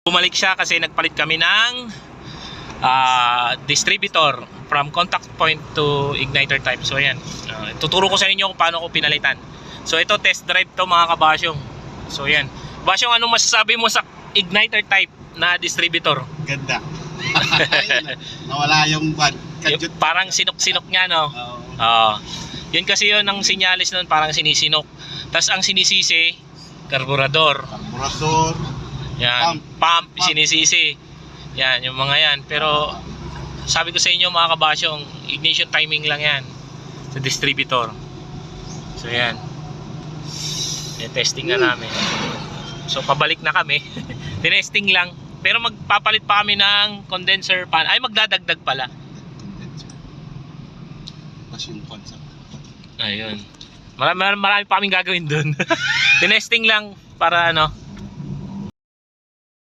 Bumalik siya kasi nagpalit kami ng distributor from contact point to igniter type. So ayan, tuturo ko sa inyo kung paano ko pinalitan. So ito test drive to mga kabasyong. So ayan, Basyong, anong masasabi mo sa igniter type na distributor? Ganda. Nawala yung bad. Parang sinok-sinok niya, no? Yun kasi yun ang sinyalis nun, parang sinisinok. Tapos ang sinisisi, karburador. Karburador. Yan, pump, sinisisi. Yan, yung mga yan. Pero sabi ko sa inyo mga kabasyong, ignition timing lang yan sa distributor. So yan. Yan, testing na namin. So pabalik na kami. Tinesting lang. Pero magpapalit pa kami ng condenser pan. Ay, magdadagdag pala. Tapos yung concept. Ayun. Marami pa kaming gagawin dun. Tinesting lang para ano,